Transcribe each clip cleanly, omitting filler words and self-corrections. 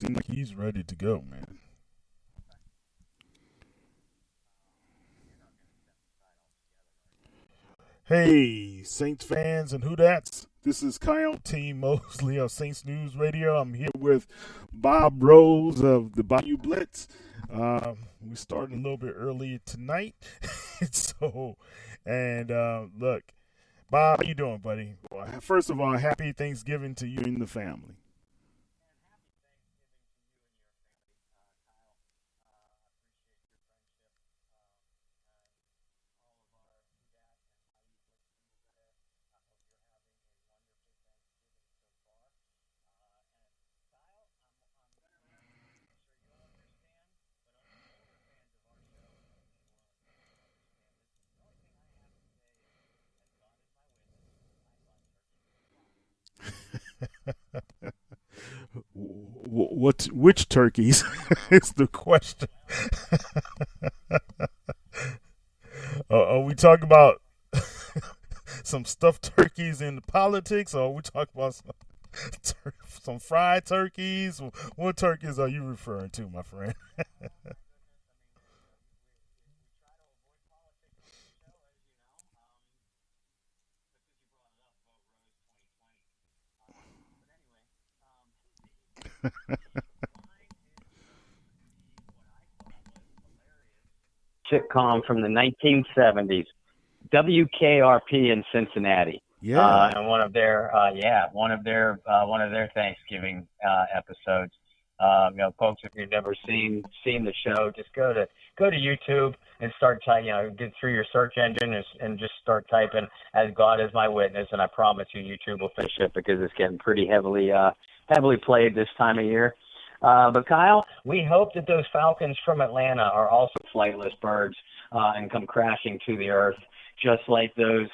seems like he's ready to go, man. Hey, Saints fans and who that's? This is Kyle T. Mosley of Saints News Radio. I'm here with Bob Rose of the Bayou Blitz. We're starting a little bit early tonight, so look, Bob, how you doing, buddy? Well, first of all, happy Thanksgiving to you and the family. Which turkeys is the question? Are we talking about some stuffed turkeys in politics, or are we talking about some fried turkeys? What turkeys are you referring to, my friend? Sitcom from the 1970s, WKRP in Cincinnati, Yeah. and one of their Thanksgiving episodes. Folks, if you've never seen the show, just go to YouTube and start get through your search engine and just start typing "As God is my witness," and I promise you, YouTube will finish it because it's getting pretty heavily played this time of year. But Kyle, we hope that those Falcons from Atlanta are also flightless birds and come crashing to the earth, just like those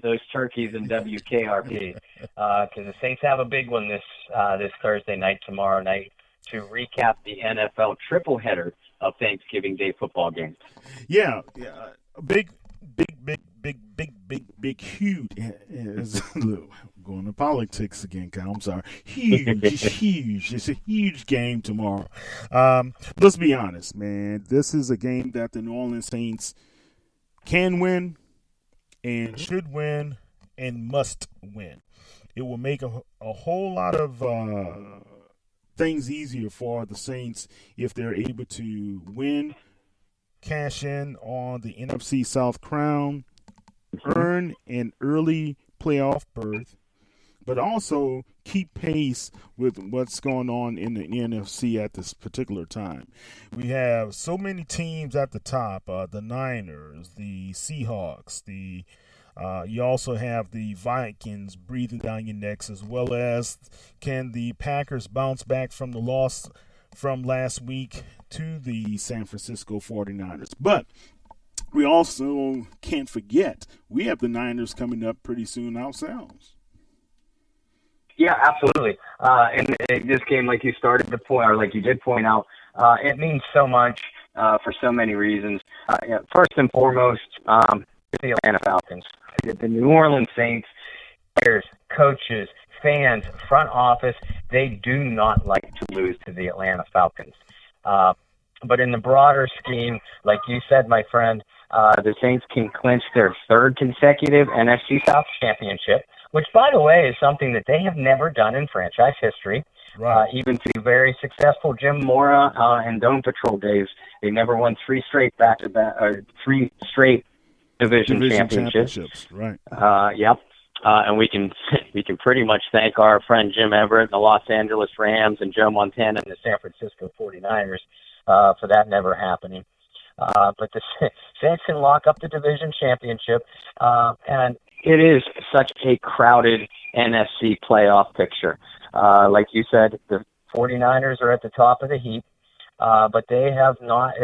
those turkeys in WKRP. Because the Saints have a big one this Thursday night, tomorrow night, to recap the NFL triple header of Thanksgiving Day football games. Yeah, yeah. Big, huge. Look, going to politics again, Kyle. I'm sorry. Huge, huge. It's a huge game tomorrow. Let's be honest, man. This is a game that the New Orleans Saints can win and should win and must win. It will make a whole lot of things easier for the Saints if they're able to win, cash in on the NFC South crown, earn an early playoff berth, but also keep pace with what's going on in the NFC at this particular time. We have so many teams at the top: the Niners, the Seahawks, the you also have the Vikings breathing down your necks, as well as can the Packers bounce back from the loss from last week to the San Francisco 49ers. But we also can't forget we have the Niners coming up pretty soon ourselves. Yeah, absolutely. And this game, like you started to point, or like you did point out, it means so much for so many reasons. First and foremost, the Atlanta Falcons, the New Orleans Saints, players, coaches, fans, front office, they do not like to lose to the Atlanta Falcons. Uh, but in the broader scheme, like you said, my friend, the Saints can clinch their third consecutive NFC South championship, which, by the way, is something that they have never done in franchise history. Right. Even to very successful Jim Mora and Dome Patrol days, they never won three straight division championships. Right. Yep. And we can pretty much thank our friend Jim Everett, the Los Angeles Rams, and Joe Montana and the San Francisco 49ers for that never happening. But the Saints can lock up the division championship, and it is such a crowded NFC playoff picture. Like you said, the 49ers are at the top of the heap, but they have not.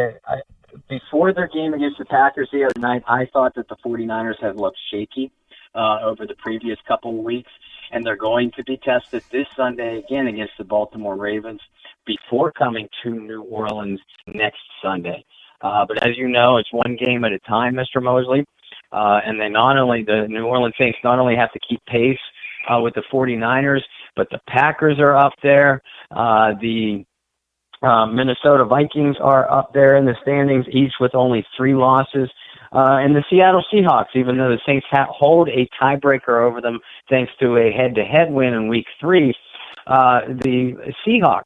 Before their game against the Packers the other night, I thought that the 49ers had looked shaky over the previous couple of weeks, and they're going to be tested this Sunday again against the Baltimore Ravens before coming to New Orleans next Sunday. But as you know, it's one game at a time, Mr. Mosley. And the New Orleans Saints not only have to keep pace with the 49ers, but the Packers are up there. The Minnesota Vikings are up there in the standings, each with only 3 losses. And the Seattle Seahawks, even though the Saints hold a tiebreaker over them thanks to a head-to-head win in Week 3, the Seahawks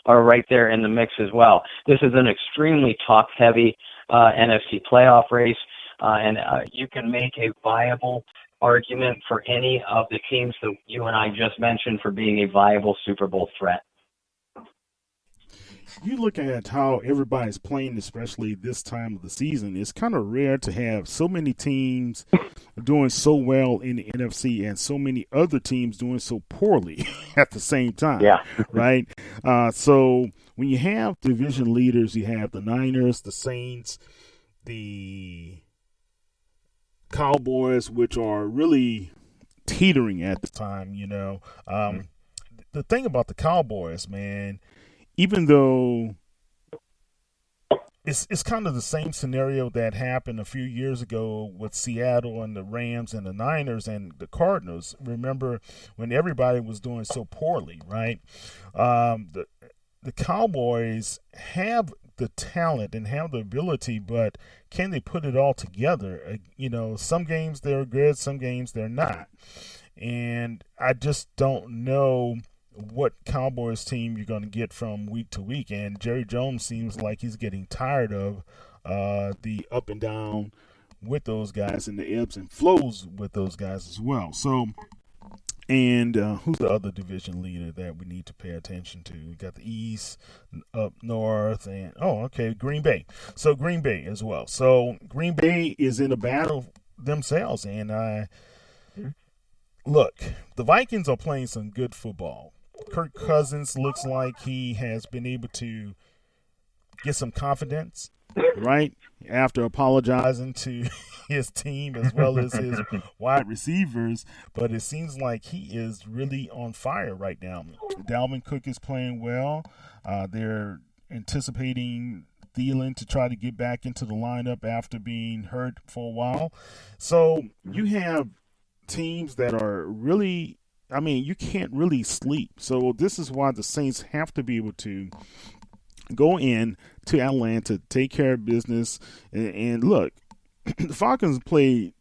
are right there in the mix as well. This is an extremely top-heavy NFC playoff race, and you can make a viable argument for any of the teams that you and I just mentioned for being a viable Super Bowl threat. You look at how everybody's playing, especially this time of the season. It's kind of rare to have so many teams doing so well in the NFC and so many other teams doing so poorly at the same time. Yeah. Right? So when you have division leaders, you have the Niners, the Saints, the Cowboys, which are really teetering at the time, The thing about the Cowboys, man, even though it's kind of the same scenario that happened a few years ago with Seattle and the Rams and the Niners and the Cardinals. Remember when everybody was doing so poorly, right? The Cowboys have the talent and have the ability, but can they put it all together? Some games they're good, some games they're not. And I just don't know what Cowboys team you're going to get from week to week. And Jerry Jones seems like he's getting tired of the up and down with those guys and the ebbs and flows with those guys as well. So, and who's the other division leader that we need to pay attention to? We got the East, up north, and Green Bay. So Green Bay as well. So Green Bay is in a battle themselves. And look, the Vikings are playing some good football. Kirk Cousins looks like he has been able to get some confidence, right, after apologizing to his team as well as his wide receivers. But it seems like he is really on fire right now. Dalvin Cook is playing well. They're anticipating Thielen to try to get back into the lineup after being hurt for a while. So you have teams that are really, you can't really sleep. So this is why the Saints have to be able to go in to Atlanta, take care of business. And look, the Falcons played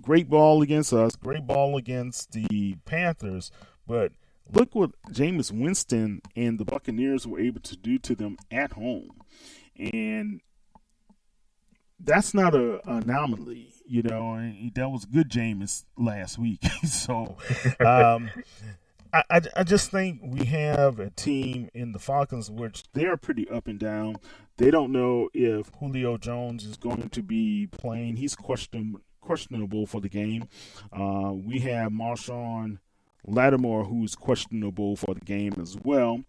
great ball against us, great ball against the Panthers. But look what Jameis Winston and the Buccaneers were able to do to them at home. And that's not an anomaly. And that was good Jameis last week. So I just think we have a team in the Falcons which they're pretty up and down. They don't know if Julio Jones is going to be playing. He's questionable for the game. We have Marshawn Lattimore, who's questionable for the game as well.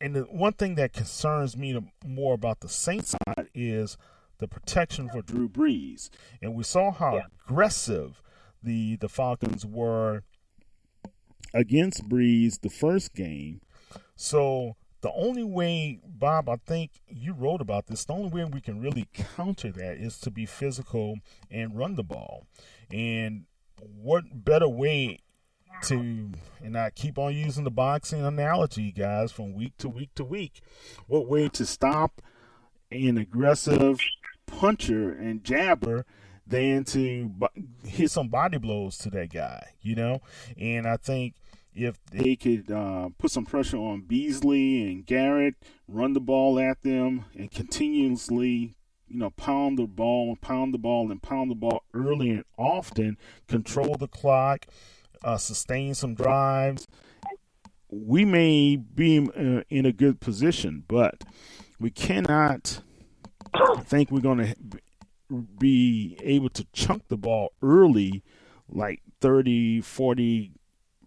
And the one thing that concerns me more about the Saints side is the protection for Drew Brees. And we saw how aggressive the Falcons were against Brees the first game. So the only way, Bob, I think you wrote about this, the only way we can really counter that is to be physical and run the ball. And what better way to, and I keep on using the boxing analogy, guys, from week to week to week, what way to stop an aggressive puncher and jabber than to hit some body blows to that guy, And I think if they could put some pressure on Beasley and Garrett, run the ball at them, and continuously, pound the ball early and often, control the clock, sustain some drives, we may be in a good position, but we cannot think we're going to be able to chunk the ball early, like 30, 40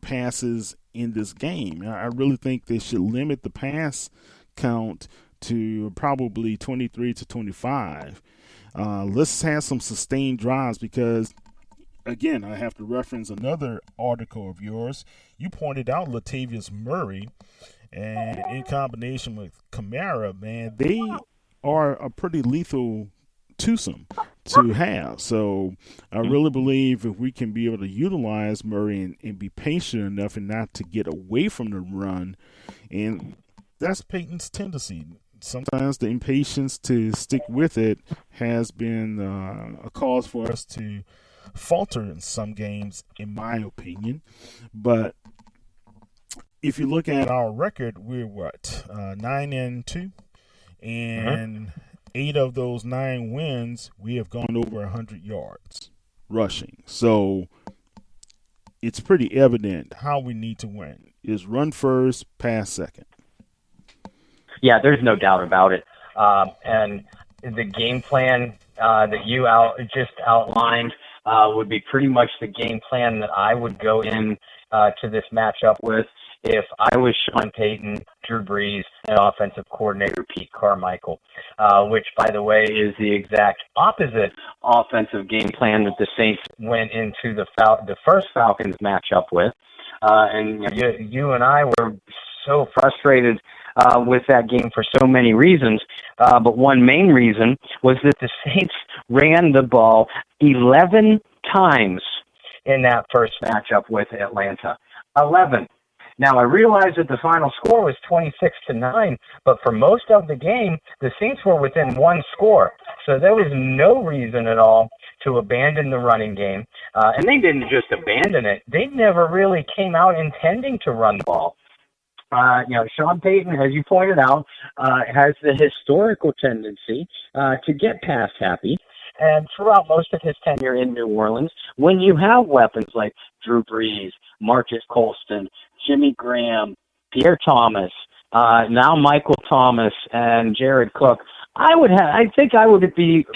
passes in this game. I really think they should limit the pass count to probably 23 to 25. Let's have some sustained drives because, again, I have to reference another article of yours. You pointed out Latavius Murray, and in combination with Kamara, man, they are a pretty lethal twosome to have. So I really believe if we can be able to utilize Murray and be patient enough and not to get away from the run, and that's Peyton's tendency. Sometimes the impatience to stick with it has been a cause for us to falter in some games, in my opinion. But if you look at our record, we're 9-2, and 8 of those 9 wins, we have gone over 100 yards rushing. So it's pretty evident how we need to win is run first, pass second. Yeah, there's no doubt about it. And the game plan that you just outlined would be pretty much the game plan that I would go in to this matchup with if I was Sean Payton, Drew Brees, and offensive coordinator Pete Carmichael, which, by the way, is the exact opposite offensive game plan that the Saints went into the first Falcons matchup with. And you and I were so frustrated with that game for so many reasons. But one main reason was that the Saints ran the ball 11 times in that first matchup with Atlanta. 11. Now, I realize that the final score was 26-9, but for most of the game, the Saints were within 1 score. So there was no reason at all to abandon the running game. And they didn't just abandon it. They never really came out intending to run the ball. Sean Payton, as you pointed out, has the historical tendency to get pass happy. And throughout most of his tenure in New Orleans, when you have weapons like Drew Brees, Marcus Colston, Jimmy Graham, Pierre Thomas, now Michael Thomas, and Jared Cook, I think I would be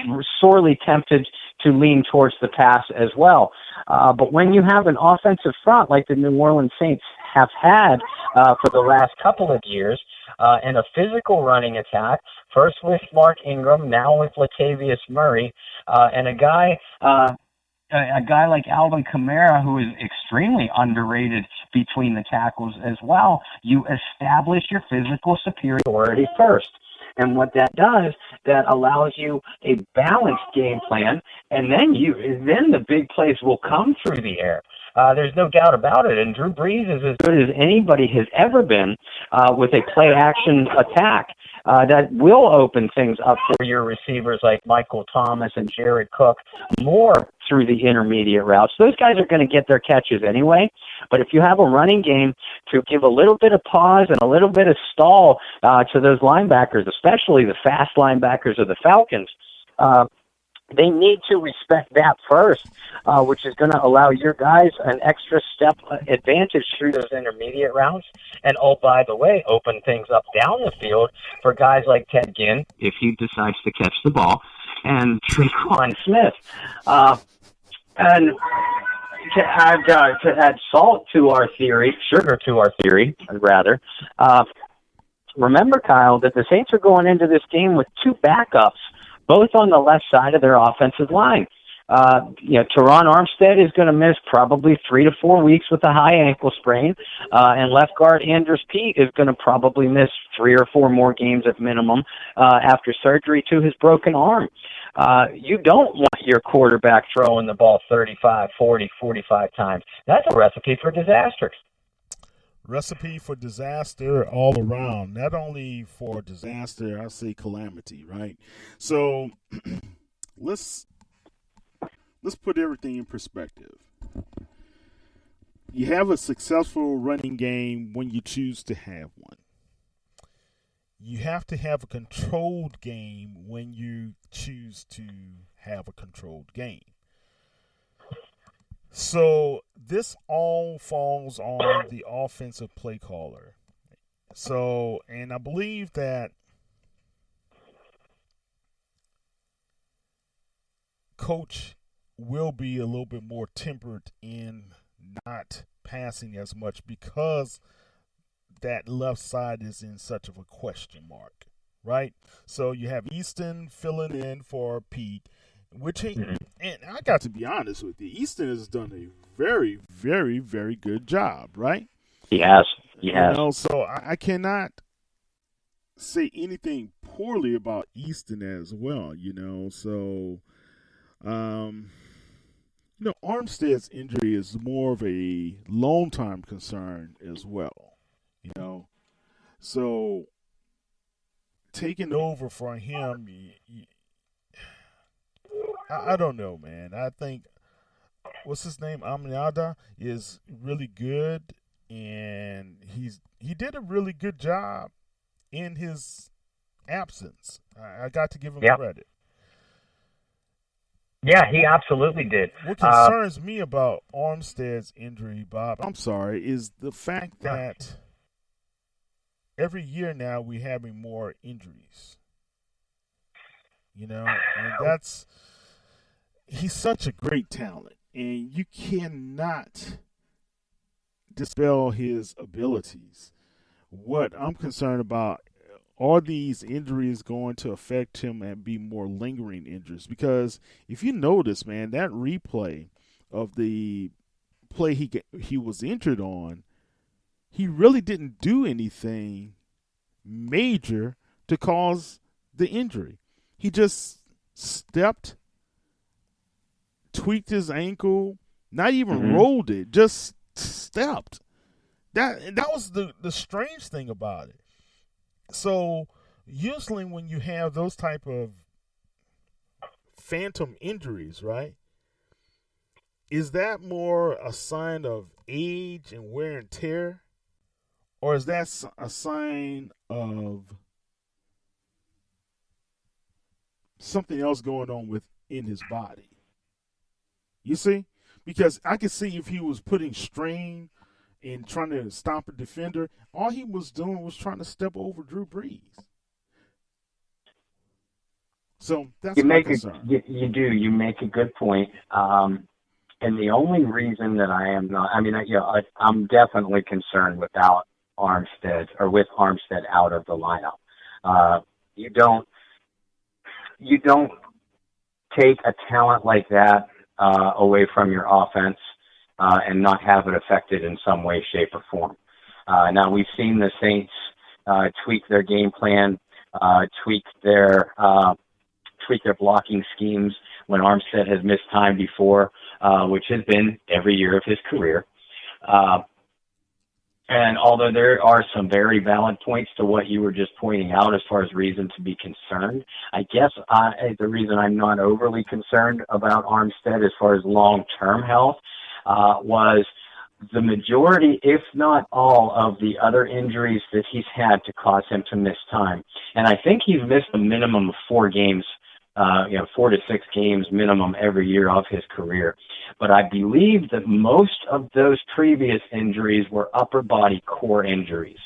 sorely tempted to lean towards the pass as well. But when you have an offensive front like the New Orleans Saints have had for the last couple of years, and a physical running attack, first with Mark Ingram, now with Latavius Murray, and a guy like Alvin Kamara, who is extremely underrated between the tackles as well, you establish your physical superiority first. And what that does, that allows you a balanced game plan, and then the big plays will come through the air. There's no doubt about it. And Drew Brees is as good as anybody has ever been with a play-action attack that will open things up for your receivers like Michael Thomas and Jared Cook more through the intermediate routes. Those guys are going to get their catches anyway. But if you have a running game to give a little bit of pause and a little bit of stall to those linebackers, especially the fast linebackers of the Falcons, they need to respect that first, which is going to allow your guys an extra step advantage through those intermediate routes. And, oh, by the way, open things up down the field for guys like Ted Ginn, if he decides to catch the ball, and Tre'Quan Smith. And to add salt to our theory, sugar to our theory, rather, remember, Kyle, that the Saints are going into this game with 2 backups, both on the left side of their offensive line. Teron Armstead is going to miss probably 3 to 4 weeks with a high ankle sprain, and left guard Andrus Peat is going to probably miss 3 or 4 more games at minimum after surgery to his broken arm. You don't want your quarterback throwing the ball 35, 40, 45 times. That's a recipe for disaster. Recipe for disaster all around, not only for disaster, I say calamity, right? So let's put everything in perspective. You have a successful running game when you choose to have one. You have to have a controlled game when you choose to have a controlled game. So this all falls on the offensive play caller. So, and I believe that Coach will be a little bit more tempered in not passing as much because that left side is in such of a question mark, right? So you have Easton filling in for Pete, which and I got to be honest with you, Easton has done a very, very, very good job, right? Yes. So I cannot say anything poorly about Easton as well, So, um, Armstead's injury is more of a long time concern as well, So, taking over for him, I don't know, man. I think what's his name, Amenada, is really good, and he did a really good job in his absence. I got to give him credit. Yeah, he absolutely did. What concerns me about Armstead's injury, Bob, I'm sorry, is the fact that every year now we're having more injuries. And he's such a great talent, and you cannot dispel his abilities. What I'm concerned about, are these injuries going to affect him and be more lingering injuries? Because if you notice, man, that replay of the play he was injured on, he really didn't do anything major to cause the injury. He just stepped, tweaked his ankle, not even rolled it, just stepped. That was the strange thing about it. So usually when you have those type of phantom injuries, right, is that more a sign of age and wear and tear, or is that a sign of something else going on within his body? You see? Because I could see if he was putting strain and trying to stop a defender, all he was doing was trying to step over Drew Brees. So that's my concern. You do. You make a good point. And the only reason that I am not, I'm definitely concerned with Armstead out of the lineup. You don't take a talent like that away from your offense and not have it affected in some way, shape, or form. Now, we've seen the Saints tweak their game plan, tweak their blocking schemes when Armstead has missed time before, which has been every year of his career. And although there are some very valid points to what you were just pointing out as far as reason to be concerned, I guess the reason I'm not overly concerned about Armstead as far as long-term health was the majority, if not all, of the other injuries that he's had to cause him to miss time. And I think he's missed a minimum of 4 games, 4 to 6 games minimum every year of his career. But I believe that most of those previous injuries were upper body core injuries,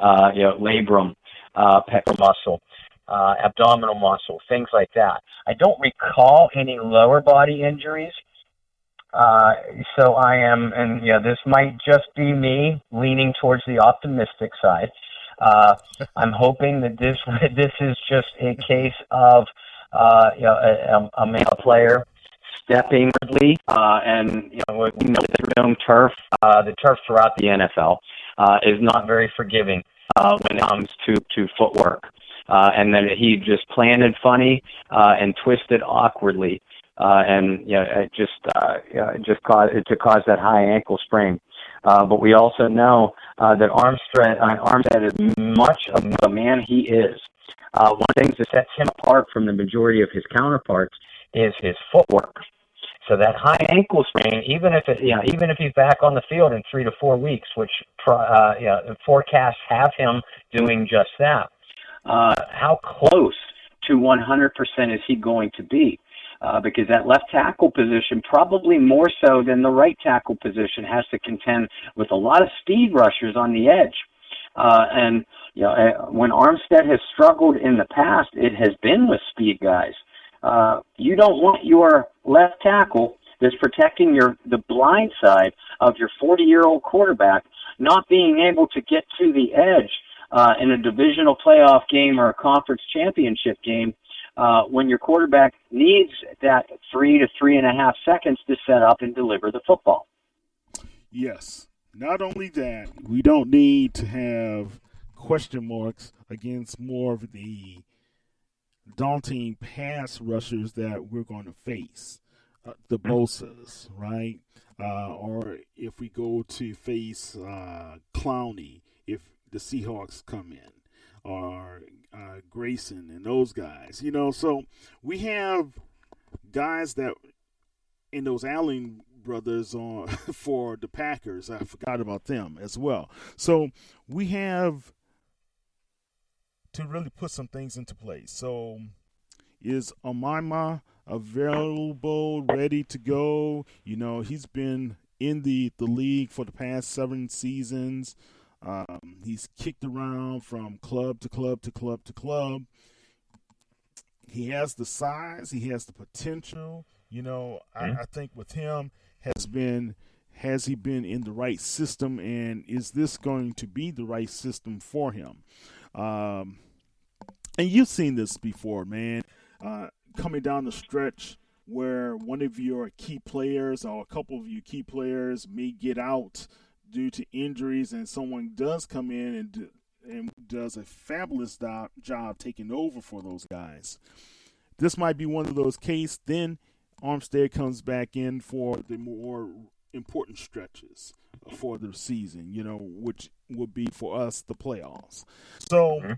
labrum, pec muscle, abdominal muscle, things like that. I don't recall any lower body injuries. So I am, and this might just be me leaning towards the optimistic side. I'm hoping that this is just a case of a male player stepping early, and we know the turf, the turf throughout the NFL is not very forgiving when it comes to footwork, and that he just planted funny and twisted awkwardly. It just caused that high ankle sprain. But we also know that Armstead is much of the man he is. One of the things that sets him apart from the majority of his counterparts is his footwork. So that high ankle sprain, even if he's back on the field in 3 to 4 weeks, which forecasts have him doing just that, how close to 100% is he going to be? Because that left tackle position, probably more so than the right tackle position, has to contend with a lot of speed rushers on the edge. When Armstead has struggled in the past, it has been with speed guys. You don't want your left tackle that's protecting the blind side of your 40-year-old quarterback not being able to get to the edge in a divisional playoff game or a conference championship game when your quarterback needs that 3 to 3.5 seconds to set up and deliver the football. Yes. Not only that, we don't need to have question marks against more of the daunting pass rushers that we're going to face, the Bosas, right? Or if we go to face Clowney, if the Seahawks come in, or Grayson and those guys, So we have guys that in those Allen brothers on for the Packers. I forgot about them as well. So we have to really put some things into place. So is Amima available, ready to go? He's been in the league for the past 7 seasons. He's kicked around from club to club to club to club. He has the size. He has the potential. I think with him has he been in the right system, and is this going to be the right system for him? And you've seen this before, man. Coming down the stretch where one of your key players or a couple of your key players may get out due to injuries, and someone does come in and does a fabulous job taking over for those guys. This might be one of those cases. Then Armstead comes back in for the more important stretches for the season, which would be for us the playoffs. So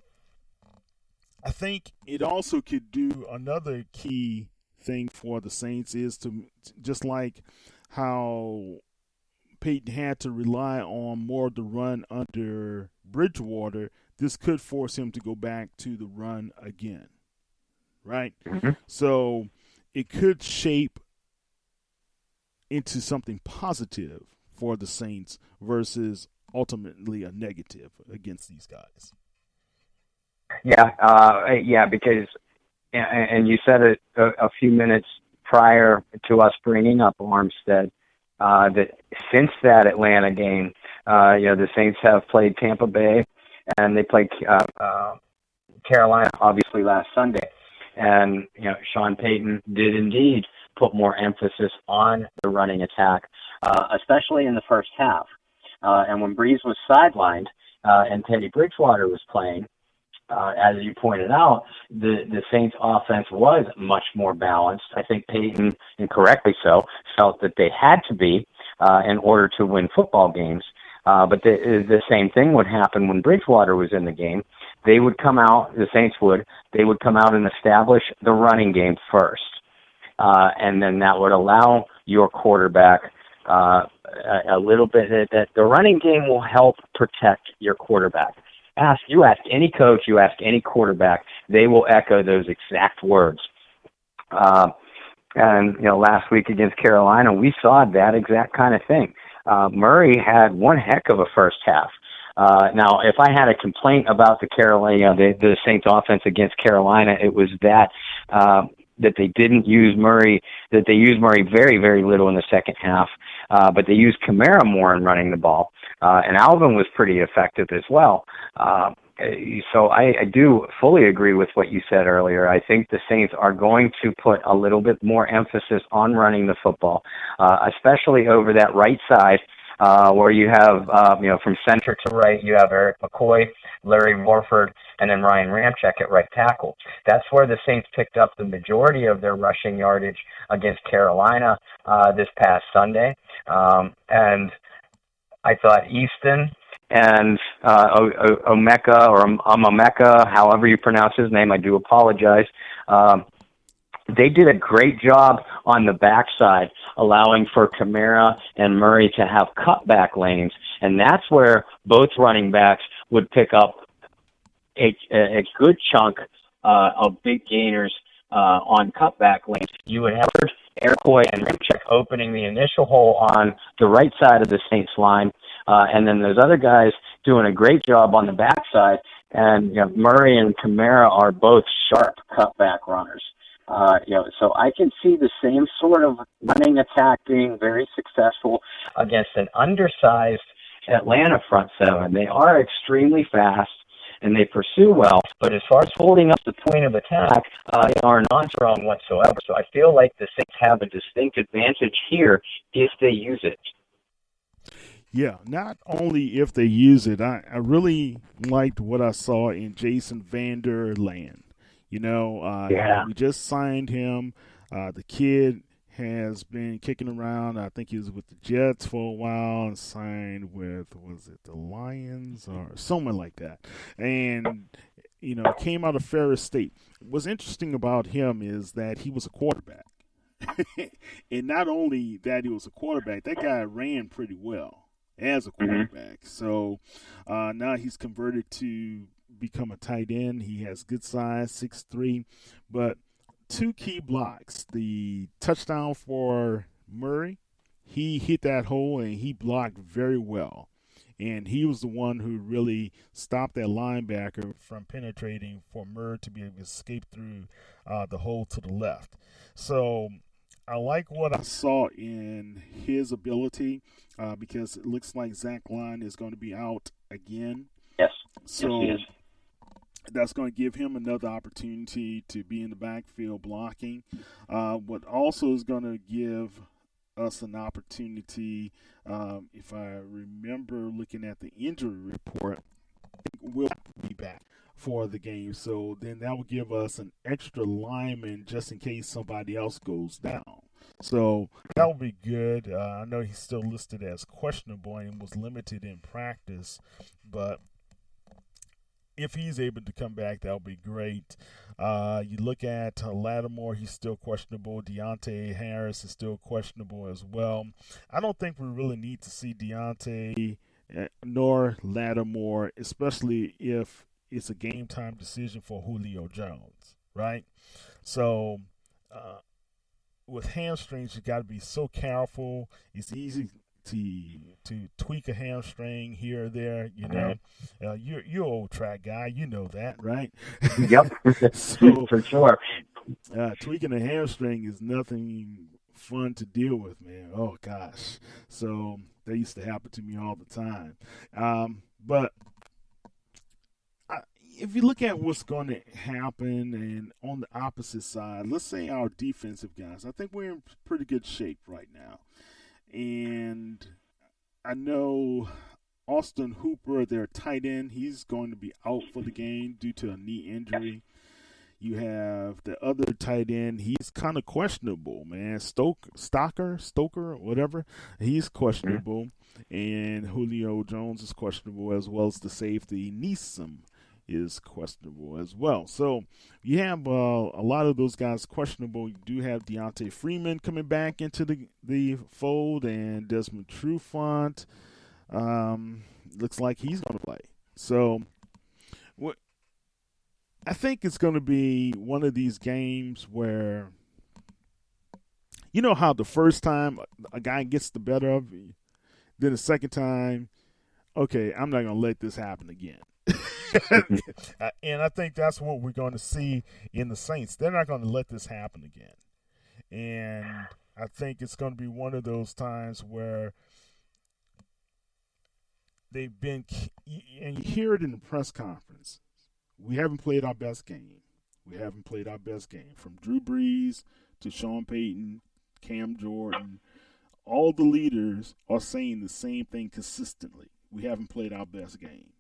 I think it also could do another key thing for the Saints is to just like how Peyton had to rely on more of the run under Bridgewater, this could force him to go back to the run again, right? So it could shape into something positive for the Saints versus ultimately a negative against these guys. Yeah, because, and you said it a few minutes prior to us bringing up Armstead, that since that Atlanta game, the Saints have played Tampa Bay, and they played Carolina, obviously, last Sunday. And, Sean Payton did indeed put more emphasis on the running attack, especially in the first half. And when Breeze was sidelined and Teddy Bridgewater was playing, as you pointed out, the Saints' offense was much more balanced. I think Peyton, and correctly so, felt that they had to be in order to win football games. But the same thing would happen when Bridgewater was in the game. They would come out, the Saints would, they would come out and establish the running game first. And then that would allow your quarterback a little bit, that the running game will help protect your quarterback. You ask any coach, you ask any quarterback, they will echo those exact words. And last week against Carolina, we saw that exact kind of thing. Murray had one heck of a first half. Now, if I had a complaint about the Saints offense against Carolina, it was that they didn't use Murray, that they used Murray very, very little in the second half, but they used Kamara more in running the ball. And Alvin was pretty effective as well. So I do fully agree with what you said earlier. I think the Saints are going to put a little bit more emphasis on running the football, especially over that right side, where you have, from center to right, you have Eric McCoy, Larry Warford, and then Ryan Ramczyk at right tackle. That's where the Saints picked up the majority of their rushing yardage against Carolina this past Sunday. And I thought Easton and Omeka, or Amameka, however you pronounce his name, I do apologize. They did a great job on the backside, allowing for Kamara and Murray to have cutback lanes, and that's where both running backs would pick up a good chunk of big gainers on cutback lanes. You would have Eric McCoy and Ramczyk opening the initial hole on the right side of the Saints line, and then those other guys doing a great job on the backside. And Murray and Kamara are both sharp cutback runners. So I can see the same sort of running attack being very successful against an undersized Atlanta front seven. They are extremely fast and they pursue well, but as far as holding up the point of attack, they are not strong whatsoever. So I feel like the Saints have a distinct advantage here if they use it. Yeah, not only if they use it, I really liked what I saw in Jason Vanderland. Yeah. We just signed him. The kid has been kicking around. I think he was with the Jets for a while and signed with, was it the Lions or someone like that? And, came out of Ferris State. What's interesting about him is that he was a quarterback. And not only that he was a quarterback, that guy ran pretty well as a Hmm. quarterback. So now he's converted to become a tight end. He has good size, 6'3", but two key blocks. The touchdown for Murray, he hit that hole and he blocked very well. And he was the one who really stopped that linebacker from penetrating for Murray to be able to escape through the hole to the left. So I like what I saw in his ability because it looks like Zach Line is going to be out again. Yes. Yes, So he is. that's going to give him another opportunity to be in the backfield blocking. What also is going to give us an opportunity, if I remember looking at the injury report, will be back for the game. So then that will give us an extra lineman just in case somebody else goes down. So that will be good. I know he's still listed as questionable and was limited in practice, but if he's able to come back, that'll be great. You look at Lattimore, he's still questionable. Deontay Harris is still questionable as well. I don't think we really need to see Deontay nor Lattimore, especially if it's a game time decision for Julio Jones, right? So with hamstrings, you got to be so careful. It's easy to tweak a hamstring here or there. You're an old track guy, you know that, right? Yep. So For sure. tweaking a hamstring is nothing fun to deal with, man. Oh gosh. So that used to happen to me all the time. But if you look at what's going to happen, and on the opposite side, let's say our defensive guys, I think we're in pretty good shape right now. And I know Austin Hooper, their tight end, he's going to be out for the game due to a knee injury. You have the other tight end. He's kind of questionable, man. Stoker, whatever. He's questionable. And Julio Jones is questionable, as well as the safety. Neeson is questionable as well. So you have a lot of those guys questionable. You do have Deontay Freeman coming back into the fold, and Desmond Trufant looks like he's going to play. So I think it's going to be one of these games where, you know how the first time a guy gets the better of you, then the second time, okay, I'm not going to let this happen again. And I think that's what we're going to see in the Saints. They're not going to let this happen again. And I think it's going to be one of those times where they've been, and you hear it in the press conference, we haven't played our best game. We haven't played our best game. From Drew Brees to Sean Payton, Cam Jordan, all the leaders are saying the same thing consistently. We haven't played our best game.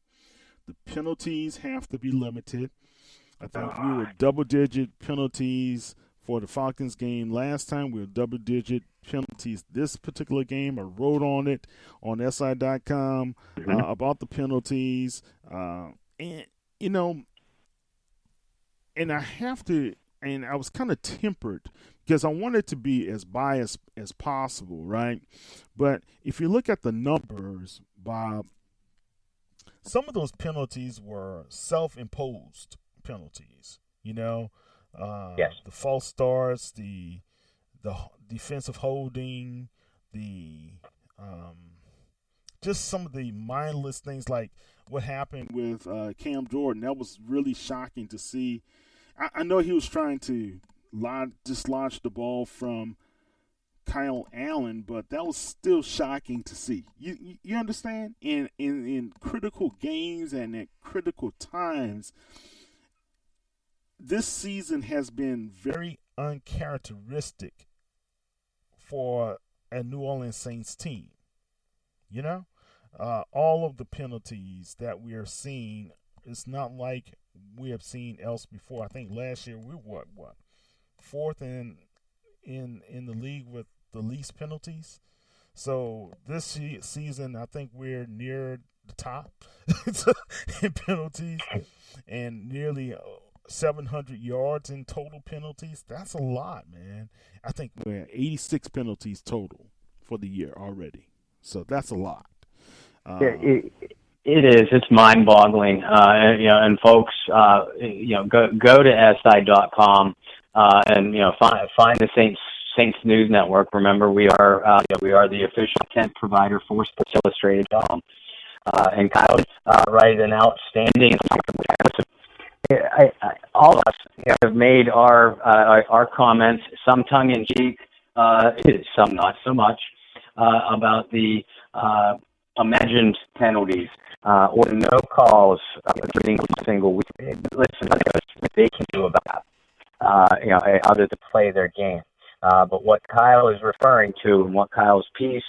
The penalties have to be limited. I think we were double-digit penalties for the Falcons game last time. We were double-digit penalties this particular game. I wrote on it on SI.com about the penalties. And, you know, and I have to, and I was kind of tempered because I wanted to be as biased as possible, right? But if you look at the numbers, Bob, some of those penalties were self-imposed penalties. Yes. The false starts, the defensive holding, the just some of the mindless things like what happened with Cam Jordan. That was really shocking to see. I know he was trying to dislodge the ball from Kyle Allen, but that was still shocking to see. You understand? In critical games and at critical times, this season has been very uncharacteristic for a New Orleans Saints team. all of the penalties that we are seeing, it's not like we have seen else before. I think last year we were what fourth in the league with the least penalties. So this season, I think we're near the top in penalties, and nearly 700 yards in total penalties. That's a lot, man. I think we're at 86 penalties total for the year already. So that's a lot. It is. It's mind-boggling. And folks, go to si.com and find the Saints News Network. Remember, we are the official content provider for Sports Illustrated. And Kyle write an outstanding. All of us have made our comments, some tongue in cheek, some not so much, about the imagined penalties or no calls every single week. Listen, what they can do about other to play their game. But what Kyle is referring to, and what Kyle's piece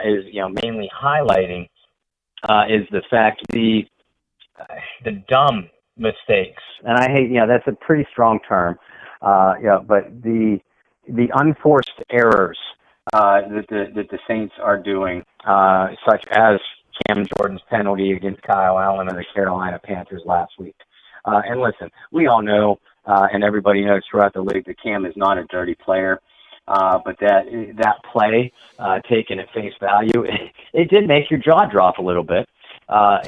is mainly highlighting, is the fact the dumb mistakes, and I hate that's a pretty strong term, but the unforced errors that the Saints are doing, such as Cam Jordan's penalty against Kyle Allen and the Carolina Panthers last week. And listen, we all know, and everybody knows throughout the league, that Cam is not a dirty player. But that play, taken at face value, it did make your jaw drop a little bit. That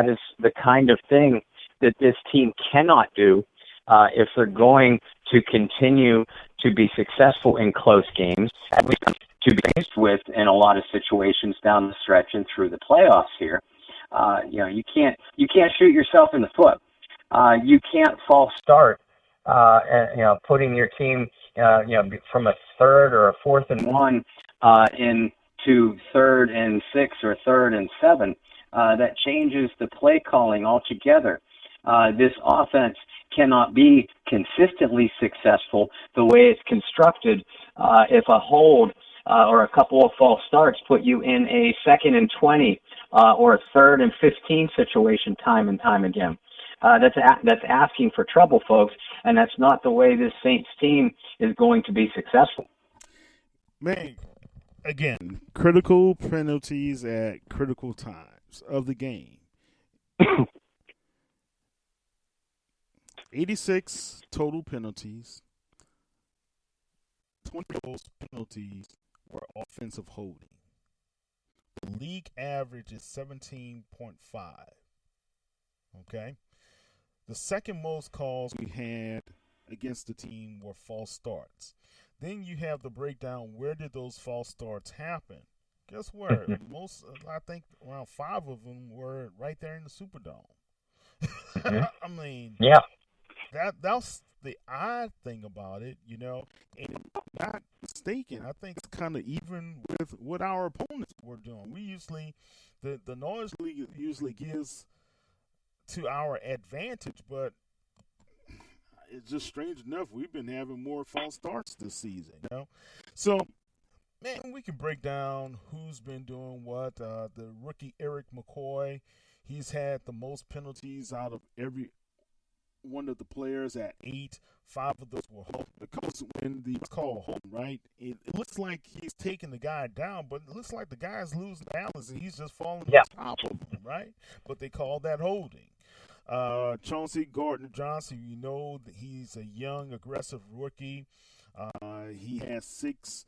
is the kind of thing that this team cannot do if they're going to continue to be successful in close games, at least to be faced with in a lot of situations down the stretch and through the playoffs here. You can't shoot yourself in the foot. You can't false start, putting your team, from a third or a 4th and 1 into 3rd and 6 or 3rd and 7. That changes the play calling altogether. This offense cannot be consistently successful the way it's constructed if a hold or a couple of false starts put you in a 2nd and 20 or a 3rd and 15 situation time and time again. That's asking for trouble, folks, and that's not the way this Saints team is going to be successful. Man, again, critical penalties at critical times of the game. 86 total penalties. 20 of those penalties were offensive holding. The league average is 17.5. Okay? The second most calls we had against the team were false starts. Then you have the breakdown, where did those false starts happen? Guess where? I think around 5 of them were right there in the Superdome. I mean, yeah. That's the odd thing about it, and not mistaken. I think it's kind of even with what our opponents were doing. We usually, the noise league usually gives to our advantage, but it's just strange enough we've been having more false starts this season, So, man, we can break down who's been doing what. The rookie Eric McCoy, he's had the most penalties out of every one of the players at 8. 5 of those were holding. Because when it's called holding, right, it looks like he's taking the guy down, but it looks like the guy's losing balance and he's just falling on top of him, right? But they call that holding. Chauncey Gardner-Johnson, that he's a young, aggressive rookie. He has 6.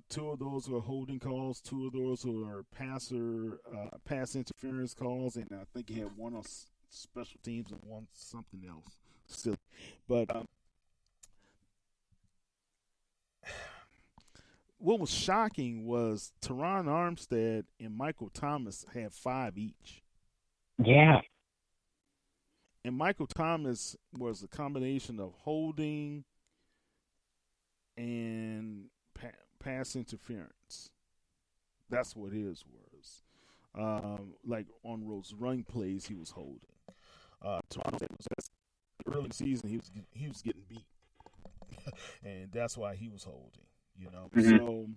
2 of those were holding calls. 2 of those were pass interference calls, and I think he had 1 on special teams and 1 something else. Still, but what was shocking was Teron Armstead and Michael Thomas had 5 each. Yeah. And Michael Thomas was a combination of holding and pass interference. That's what his was. Like on those run plays, he was holding. Toronto was early in the season. He was getting beat, and that's why he was holding. Mm-hmm. So,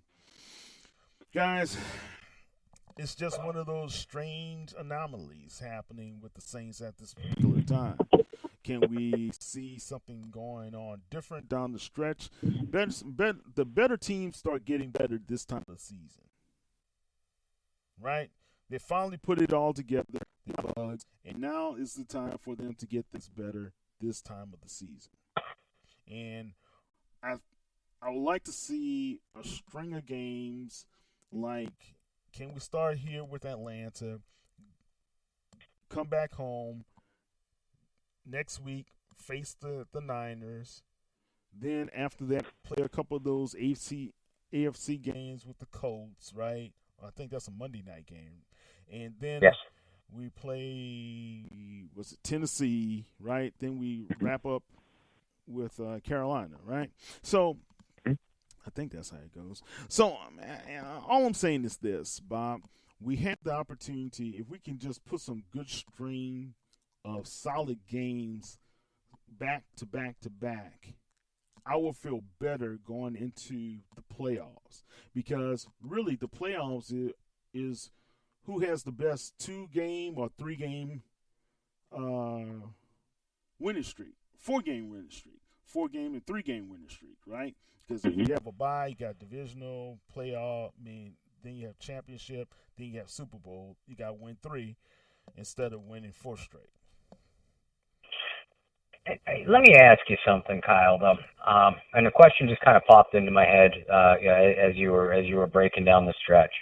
guys, it's just one of those strange anomalies happening with the Saints at this particular time. Can we see something going on different down the stretch? The better teams start getting better this time of the season, right? They finally put it all together, the bugs, and now is the time for them to get this better this time of the season. And I would like to see a string of games like, can we start here with Atlanta, come back home, next week face the Niners, then after that play a couple of those AFC games with the Colts, right? I think that's a Monday night game. And then we play, was it Tennessee, right? Then we wrap up with Carolina, right? So I think that's how it goes. So all I'm saying is this, Bob. We have the opportunity, if we can just put some good string of solid games back to back to back, I will feel better going into the playoffs. Because really the playoffs is who has the best 2-game or 3-game winning streak, 4-game winning streak, 4-game and 3-game winning streak, right? Because if you have a bye, you got divisional, playoff, then you have championship, then you have Super Bowl. You got to win 3 instead of winning 4 straight. Hey, let me ask you something, Kyle. Though, and the question just kind of popped into my head as you were breaking down the stretch.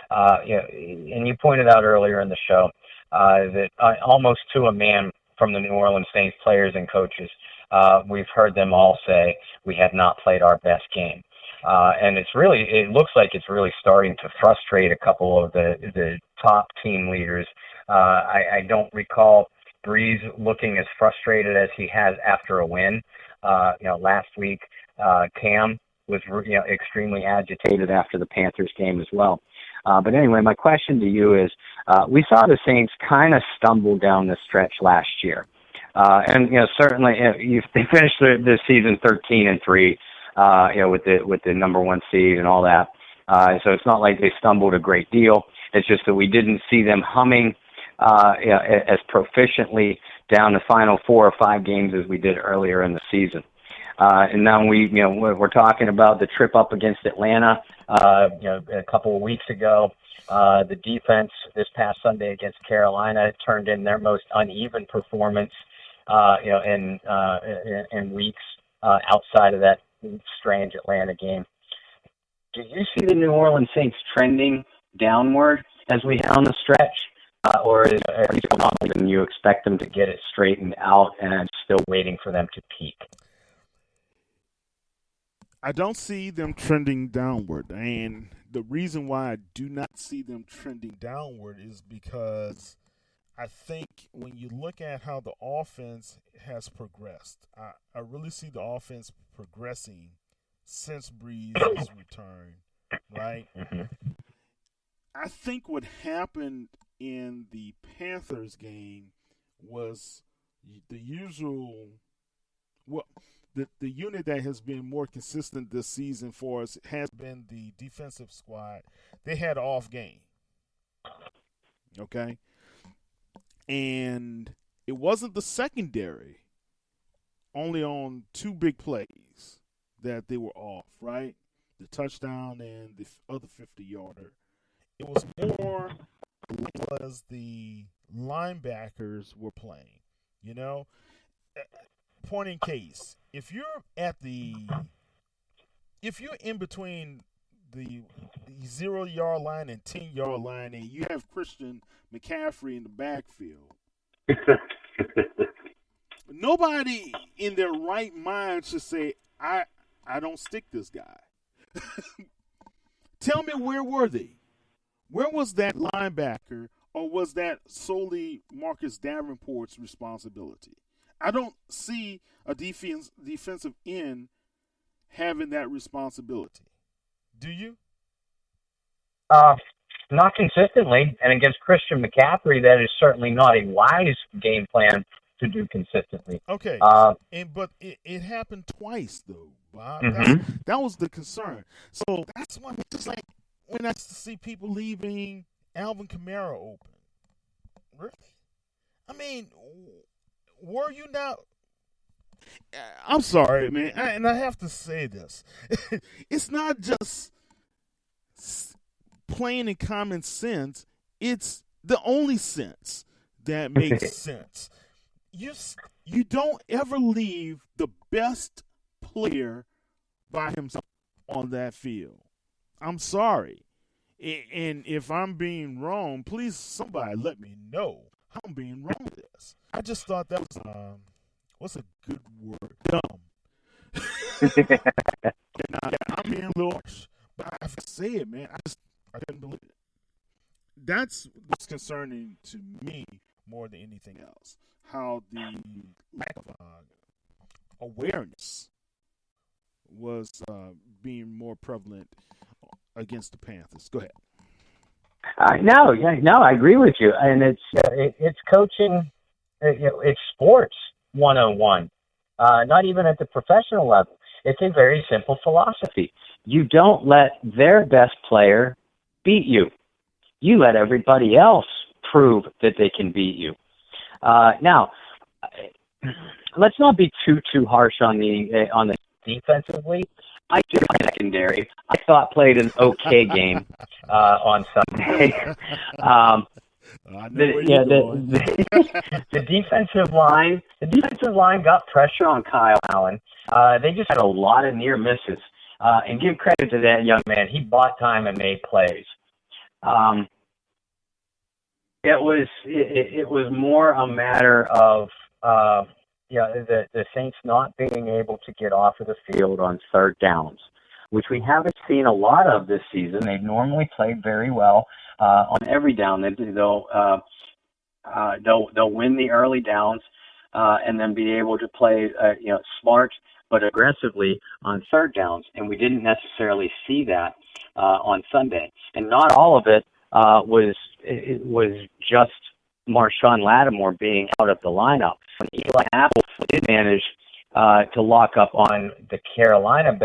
And you pointed out earlier in the show that almost to a man from the New Orleans Saints players and coaches, we've heard them all say we have not played our best game. And it looks like it's really starting to frustrate a couple of the top team leaders. I don't recall Breeze looking as frustrated as he has after a win. Last week, Cam was extremely agitated after the Panthers game as well. But anyway, my question to you is, we saw the Saints kind of stumble down the stretch last year. And certainly they finished the season 13-3, with the number 1 seed and all that. So it's not like they stumbled a great deal. It's just that we didn't see them humming as proficiently down the final 4 or 5 games as we did earlier in the season. And now we're talking about the trip up against Atlanta, a couple of weeks ago. The defense this past Sunday against Carolina turned in their most uneven performance, in weeks outside of that strange Atlanta game. Do you see the New Orleans Saints trending downward as we head on the stretch? Or are you confident and you expect them to get it straightened out and still waiting for them to peak? I don't see them trending downward. And the reason why I do not see them trending downward is because I think when you look at how the offense has progressed, I really see the offense progressing since Breeze's return, right? I think what happened in the Panthers game was the usual. Well, the unit that has been more consistent this season for us has been the defensive squad. They had an off game, okay, and it wasn't the secondary. Only on 2 big plays that they were off, right? The touchdown and the other 50-yarder. It was more as the linebackers were playing, Point in case, if you're in between the 0-yard line and 10-yard line and you have Christian McCaffrey in the backfield, nobody in their right mind should say, I don't stick this guy. Tell me, where were they? Where was that linebacker, or was that solely Marcus Davenport's responsibility? I don't see a defensive end having that responsibility. Do you? Not consistently. And against Christian McCaffrey, that is certainly not a wise game plan to do consistently. Okay. But it happened twice, though, Bob. That was the concern. So that's why it's just like when I see people leaving Alvin Kamara open. Really? I mean, were you not? I'm sorry, man, and I have to say this. It's not just plain and common sense. It's the only sense that makes sense. You don't ever leave the best player by himself on that field. I'm sorry. And if I'm being wrong, please somebody let me know how I'm being wrong with this. I just thought that was what's a good word? Dumb. I'm being a little harsh, but I have to say it, man. I couldn't believe it. That's what's concerning to me more than anything else. How the lack of awareness was being more prevalent against the Panthers. Go ahead. No, I agree with you, and it's coaching. It's sports 101. Not even at the professional level. It's a very simple philosophy. You don't let their best player beat you. You let everybody else prove that they can beat you. Now, let's not be too harsh on the defensively. I do secondary. I thought played an okay game on Sunday. The defensive line got pressure on Kyle Allen. They just had a lot of near misses. And give credit to that young man. He bought time and made plays. It was more a matter of the Saints not being able to get off of the field on third downs, which we haven't seen a lot of this season. They've normally played very well on every down. They'll win the early downs and then be able to play smart but aggressively on third downs, and we didn't necessarily see that on Sunday. And not all of it was just Marshawn Lattimore being out of the lineup. Eli Apple did manage to lock up on the Carolina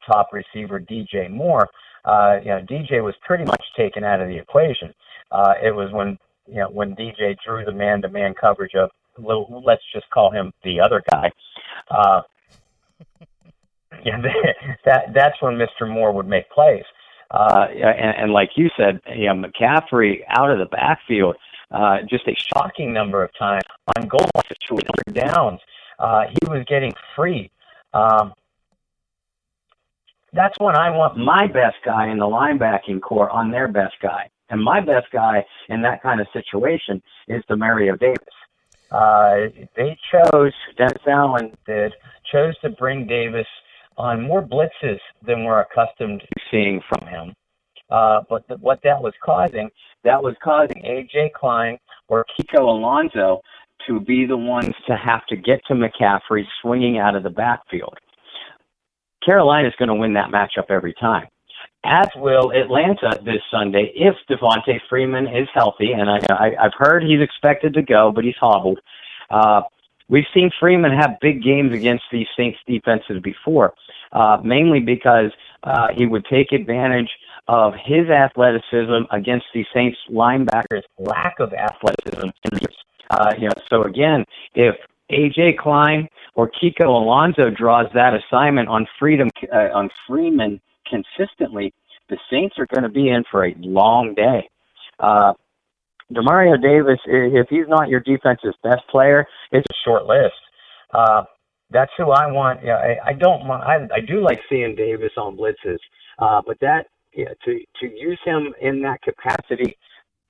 top receiver DJ Moore. DJ was pretty much taken out of the equation. It was when DJ drew the man-to-man coverage of, let's just call him the other guy. That's when Mr. Moore would make plays. And like you said, McCaffrey out of the backfield, just a shocking number of times on goal line downs. He was getting free. That's when I want my best guy in the linebacking core on their best guy. And my best guy in that kind of situation is Demario Davis. They chose, Dennis Allen chose to bring Davis on more blitzes than we're accustomed to seeing from him. But what that was causing A.J. Klein or Kiko Alonso to be the ones to have to get to McCaffrey swinging out of the backfield. Carolina's going to win that matchup every time, as will Atlanta this Sunday if Devontae Freeman is healthy. And I've heard he's expected to go, but he's hobbled. We've seen Freeman have big games against these Saints defenses before, mainly because he would take advantage of his athleticism against the Saints linebackers' lack of athleticism. So again, if A.J. Klein or Kiko Alonso draws that assignment on Freeman consistently, the Saints are going to be in for a long day. Demario Davis, if he's not your defense's best player, it's a short list. That's who I want. I don't mind. I do like seeing Davis on blitzes, but that to use him in that capacity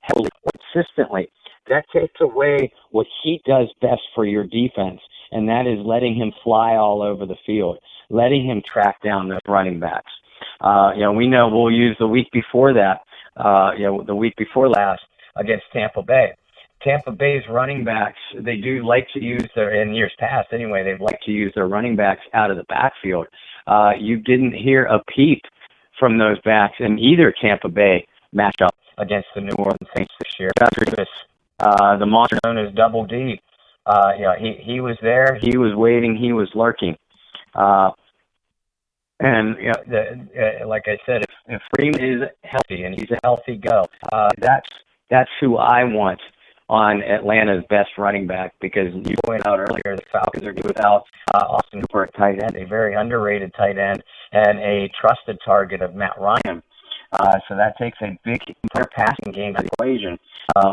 heavily, consistently, that takes away what he does best for your defense, and that is letting him fly all over the field, letting him track down the running backs. We know we'll use the week before that, the week before last against Tampa Bay. Tampa Bay's running backs, they do like to use in years past anyway, they've liked to use their running backs out of the backfield. You didn't hear a peep from those backs in either Tampa Bay matchup against the New Orleans Saints this year. The monster known as Double D. He was there, he was waiting, he was lurking. Like I said, if Freeman is healthy and he's a healthy go, that's That's who I want on Atlanta's best running back, because you pointed out earlier the Falcons are without Austin Hooper at tight end, a very underrated tight end and a trusted target of Matt Ryan. So that takes a big passing game to the equation.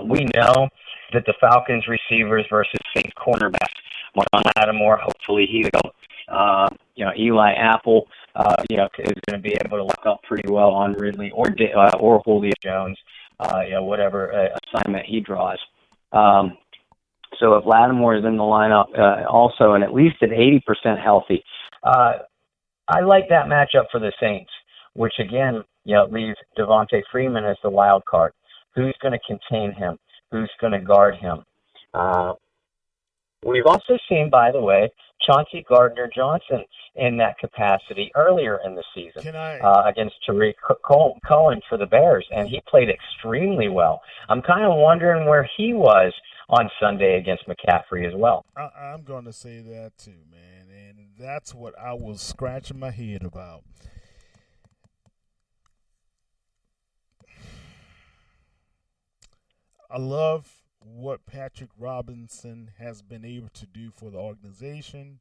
We know that the Falcons receivers versus Saints cornerbacks, Marshon Lattimore, hopefully he will. Eli Apple, is going to be able to look up pretty well on Ridley or Julio Jones, whatever assignment he draws. So if Lattimore is in the lineup also, and at least at 80% healthy, I like that matchup for the Saints, which again, leaves Devontae Freeman as the wild card. Who's going to contain him? Who's going to guard him? We've also seen, by the way, Chauncey Gardner-Johnson in that capacity earlier in the season against Tariq Cohen for the Bears, and he played extremely well. I'm kind of wondering where he was on Sunday against McCaffrey as well. I'm going to say that too, man, and that's what I was scratching my head about. I love what Patrick Robinson has been able to do for the organization.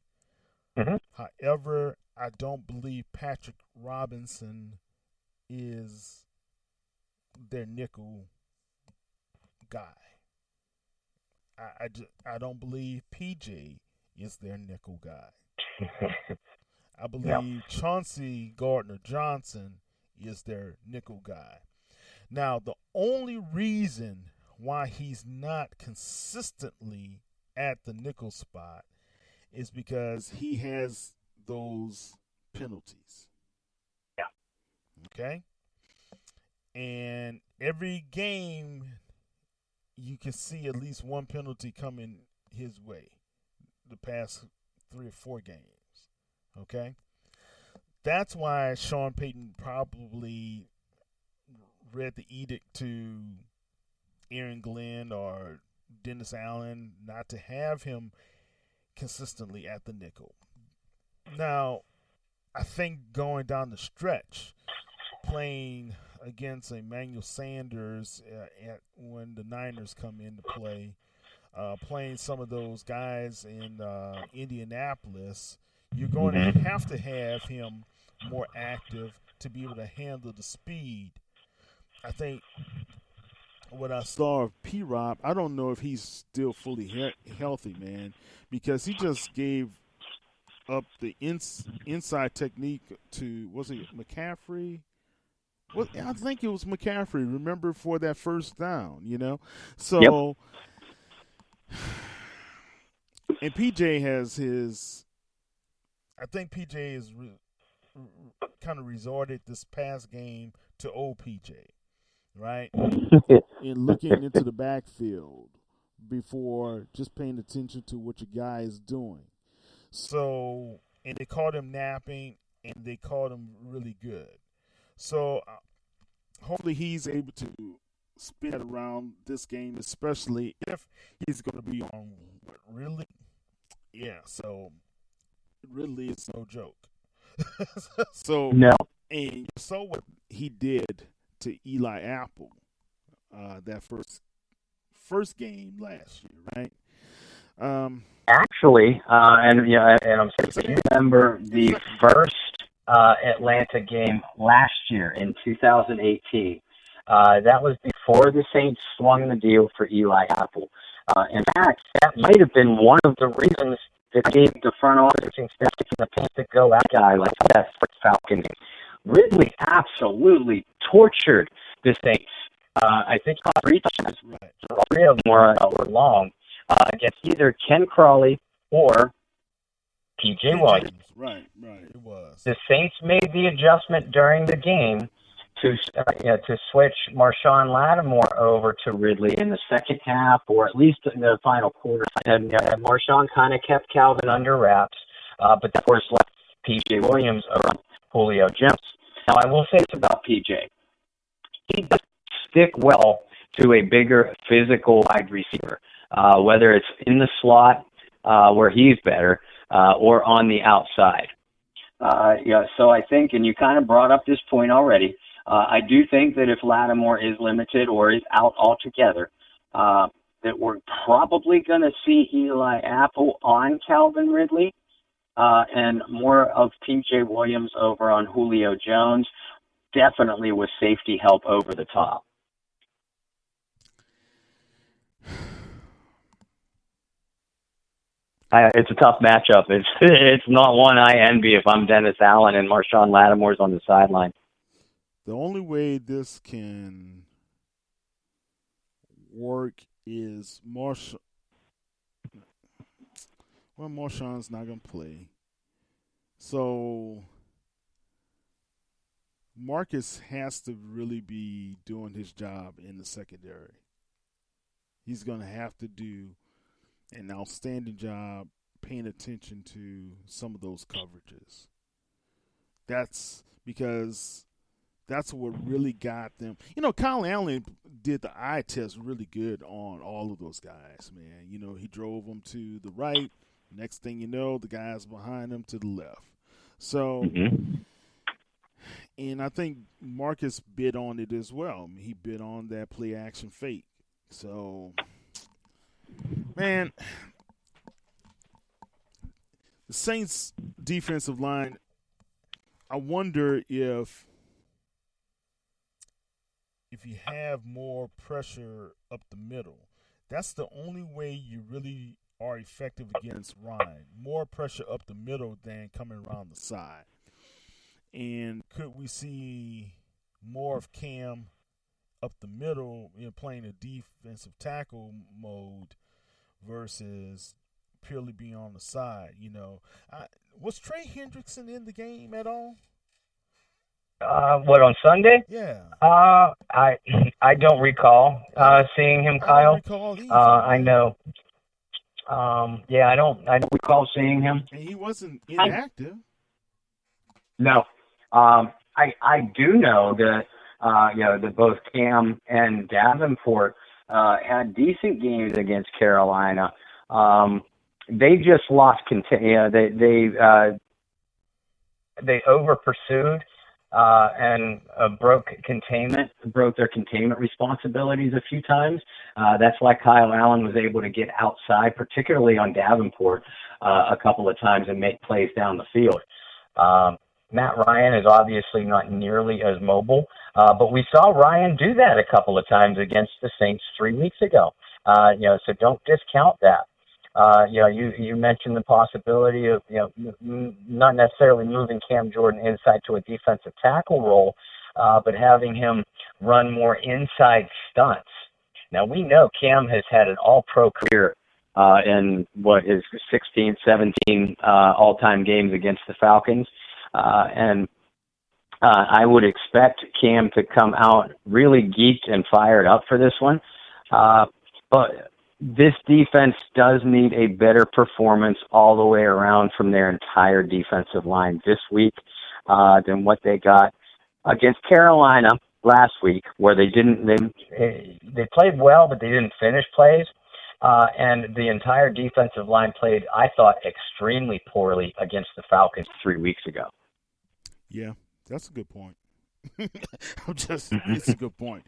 Mm-hmm. However, I don't believe Patrick Robinson is their nickel guy. I don't believe PJ is their nickel guy. I believe Chauncey Gardner-Johnson is their nickel guy. Now, the only reason why he's not consistently at the nickel spot is because he has those penalties. Yeah. Okay? And every game you can see at least one penalty coming his way the past 3 or 4 games. Okay? That's why Sean Payton probably read the edict to Aaron Glenn or Dennis Allen not to have him consistently at the nickel. Now, I think going down the stretch, playing against Emmanuel Sanders when the Niners come into play, playing some of those guys in Indianapolis, you're going to have him more active to be able to handle the speed. I think what I saw of P-Rob, I don't know if he's still fully healthy, man, because he just gave up the inside technique to, was it McCaffrey? Well, I think it was McCaffrey, remember, for that first down, So, and PJ has his, I think PJ is kind of resorted this past game to old PJ. Right? And looking into the backfield before just paying attention to what your guy is doing. So, and they caught him napping, and they caught him really good. So, hopefully he's able to spin it around this game, especially if he's going to be on Ridley. Yeah, so Ridley is no joke. So, no. And you saw what he did to Eli Apple that first game last year, right? Actually, and I'm sorry, you remember the first Atlanta game last year in 2018. That was before the Saints swung the deal for Eli Apple. In fact, that might have been one of the reasons that gave the front office the pace to go at a guy like that Falcon. Ridley absolutely tortured the Saints. I think 3 times. Right. 3 of them were long against either Ken Crawley or P.J. Williams. Right, it was. The Saints made the adjustment during the game to switch Marshon Lattimore over to Ridley in the second half, or at least in the final quarter. And Marshon kind of kept Calvin under wraps, but of course left P.J. Williams around Julio Jones. Now, I will say this about P.J. He does stick well to a bigger physical wide receiver, whether it's in the slot where he's better or on the outside. So I think, and you kind of brought up this point already, I do think that if Lattimore is limited or is out altogether, that we're probably going to see Eli Apple on Calvin Ridley, and more of P.J. Williams over on Julio Jones, definitely with safety help over the top. It's a tough matchup. It's not one I envy if I'm Dennis Allen and Marshawn Lattimore's on the sideline. The only way this can work is Marshawn's not going to play. So Marcus has to really be doing his job in the secondary. He's going to have to do an outstanding job paying attention to some of those coverages. That's because that's what really got them. Kyle Allen did the eye test really good on all of those guys, man. He drove them to the right. Next thing you know, the guys behind him to the left. So, and I think Marcus bid on it as well. He bid on that play action fake. So, man, the Saints defensive line, I wonder if you have more pressure up the middle, that's the only way you really are effective against Ryan. More pressure up the middle than coming around the side. And could we see more of Cam up the middle, playing a defensive tackle mode versus purely being on the side? Was Trey Hendrickson in the game at all? What, on Sunday? Yeah. I don't recall seeing him, Kyle. I don't recall either. I know. I don't recall seeing him. And he wasn't inactive. No. I do know that that both Cam and Davenport had decent games against Carolina. They just lost they over pursued and broke their containment responsibilities a few times. That's why Kyle Allen was able to get outside, particularly on Davenport, a couple of times and make plays down the field. Matt Ryan is obviously not nearly as mobile, but we saw Ryan do that a couple of times against the Saints 3 weeks ago. So don't discount that. You mentioned the possibility of, not necessarily moving Cam Jordan inside to a defensive tackle role, but having him run more inside stunts. Now, we know Cam has had an all-pro career in what is 16, 17 all-time games against the Falcons. And I would expect Cam to come out really geeked and fired up for this one. But this defense does need a better performance all the way around from their entire defensive line this week than what they got against Carolina last week, where they played well, but they didn't finish plays. And the entire defensive line played, I thought, extremely poorly against the Falcons 3 weeks ago. Yeah, that's a good point. It's a good point.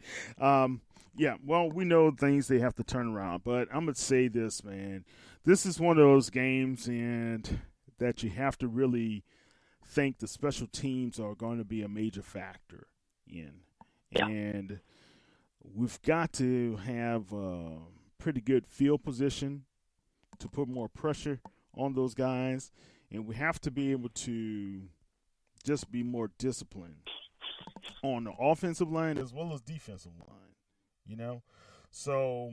Yeah, well, we know things they have to turn around, but I'm going to say this, man. This is one of those games and that you have to really think the special teams are going to be a major factor in. Yeah. And we've got to have a pretty good field position to put more pressure on those guys, and we have to be able to just be more disciplined on the offensive line as well as defensive line. So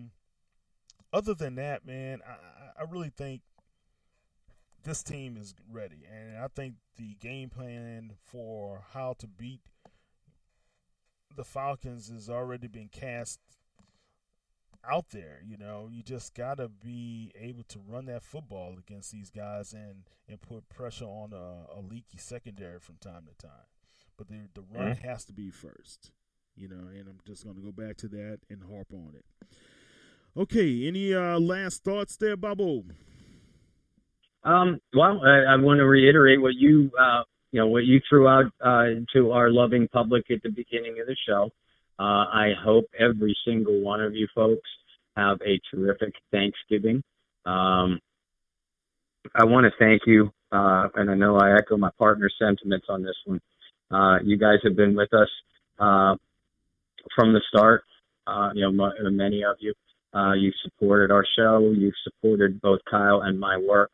other than that, man, I really think this team is ready, and I think the game plan for how to beat the Falcons has already been cast out there. You just got to be able to run that football against these guys and put pressure on a leaky secondary from time to time. But the run has to be first. And I'm just going to go back to that and harp on it. Okay, any last thoughts there, Bobo? Well, I want to reiterate what you what you threw out to our loving public at the beginning of the show. I hope every single one of you folks have a terrific Thanksgiving. I want to thank you, and I know I echo my partner's sentiments on this one. You guys have been with us from the start. Many of you. You've supported our show. You've supported both Kyle and my work.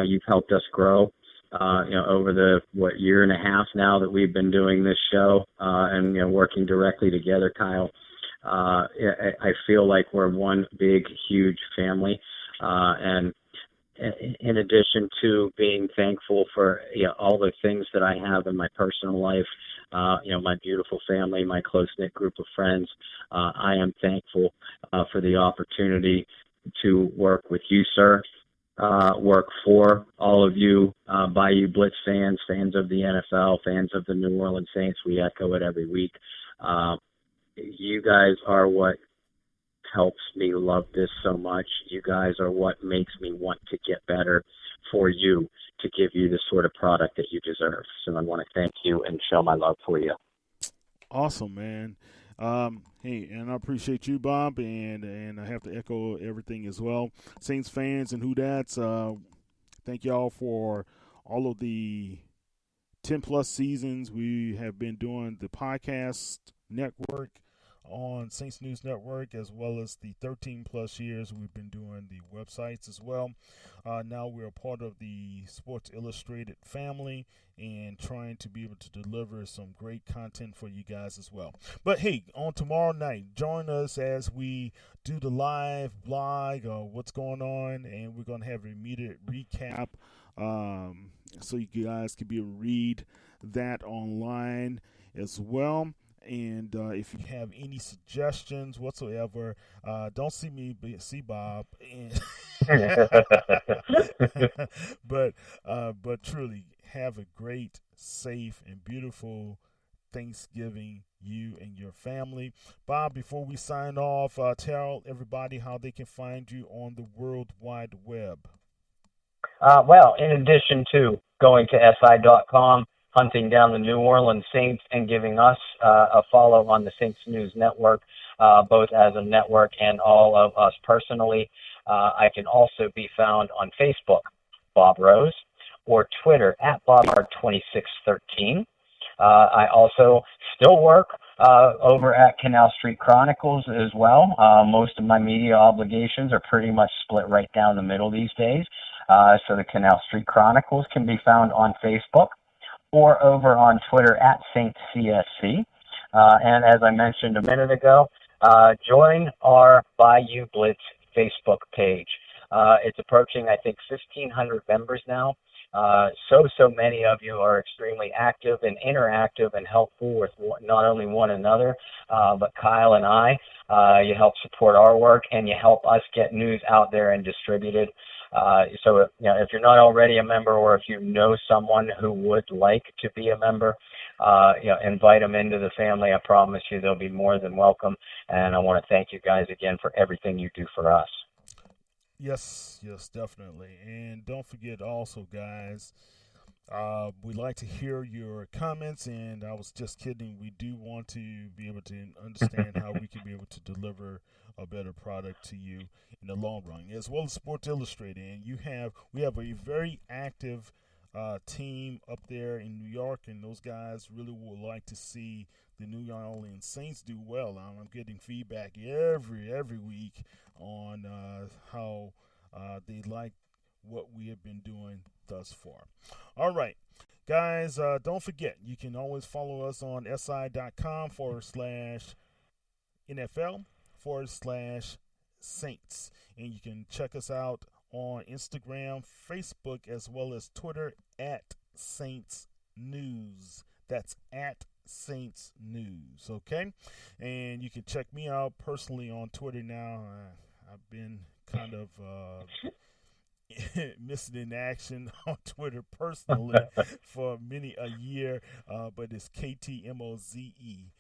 You've helped us grow. Over the year and a half now that we've been doing this show, and working directly together, Kyle. I feel like we're one big, huge family, and in addition to being thankful for all the things that I have in my personal life, my beautiful family, my close-knit group of friends, I am thankful for the opportunity to work with you, sir, work for all of you, Bayou Blitz fans, fans of the NFL, fans of the New Orleans Saints. We echo it every week. You guys are what helps me love this so much. You guys are what makes me want to get better for you, to give you the sort of product that you deserve. So I want to thank you and show my love for you. Awesome, man. Hey, and I appreciate you, Bob, and I have to echo everything as well. Saints fans and Who-Dats, thank y'all for all of the 10-plus seasons we have been doing the podcast network on Saints News Network, as well as the 13-plus years we've been doing the websites as well. Now we're a part of the Sports Illustrated family and trying to be able to deliver some great content for you guys as well. But hey, on tomorrow night, join us as we do the live blog, what's going on, and we're going to have an immediate recap so you guys can be able to read that online as well. And if you have any suggestions whatsoever, don't see Bob. But truly, have a great, safe, and beautiful Thanksgiving, you and your family. Bob, before we sign off, tell everybody how they can find you on the World Wide Web. Well, in addition to going to SI.com, hunting down the New Orleans Saints, and giving us a follow on the Saints News Network, both as a network and all of us personally. I can also be found on Facebook, Bob Rose, or Twitter at BobR2613. I also still work over at Canal Street Chronicles as well. Most of my media obligations are pretty much split right down the middle these days. So the Canal Street Chronicles can be found on Facebook or over on Twitter at SaintsCSC. And as I mentioned a minute ago, join our Bayou Blitz Facebook page. It's approaching, I think, 1,500 members now. So many of you are extremely active and interactive and helpful with not only one another, but Kyle and I. You help support our work, and you help us get news out there and distributed. So if you're not already a member, or if you know someone who would like to be a member, invite them into the family. I promise you they'll be more than welcome. And I want to thank you guys again for everything you do for us. Yes, definitely. And don't forget also, guys, we'd like to hear your comments, and I was just kidding. We do want to be able to understand how we can be able to deliver a better product to you in the long run, as well as Sports Illustrated. And we have a very active team up there in New York, and those guys really would like to see the New Orleans Saints do well. I'm getting feedback every week on how they like what we have been doing thus far. All right, guys, don't forget, you can always follow us on si.com/NFL/Saints. And you can check us out on Instagram, Facebook, as well as Twitter at Saints News. That's at Saints News, okay? And you can check me out personally on Twitter now. I've been kind of missing in action on Twitter personally for many a year, but it's KTMOZE,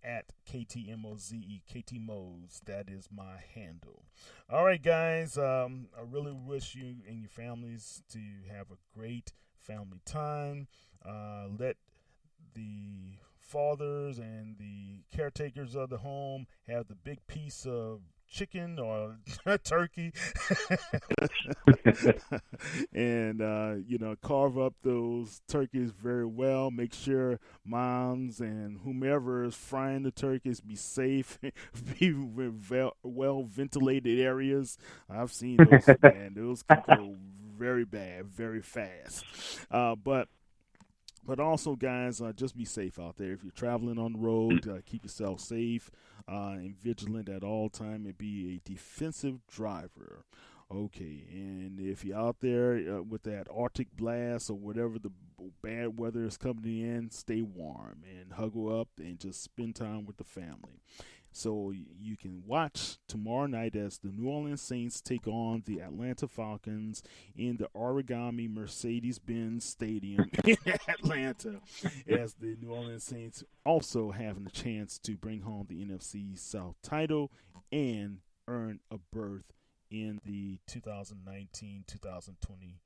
at KTMOZE, KTMOZ. That is my handle. All right, guys, I really wish you and your families to have a great family time. Let the fathers and the caretakers of the home have the big piece of chicken or turkey and carve up those turkeys very well. Make sure moms and whomever is frying the turkeys be safe, be well ventilated areas. I've seen those, man. Those can go very bad very fast. But also, guys, just be safe out there. If you're traveling on the road, keep yourself safe and vigilant at all time, and be a defensive driver. Okay, and if you're out there with that Arctic blast or whatever the bad weather is coming in, stay warm and huggle up and just spend time with the family. So you can watch tomorrow night as the New Orleans Saints take on the Atlanta Falcons in the Origami Mercedes-Benz Stadium in Atlanta, as the New Orleans Saints also having a chance to bring home the NFC South title and earn a berth in the 2019-2020.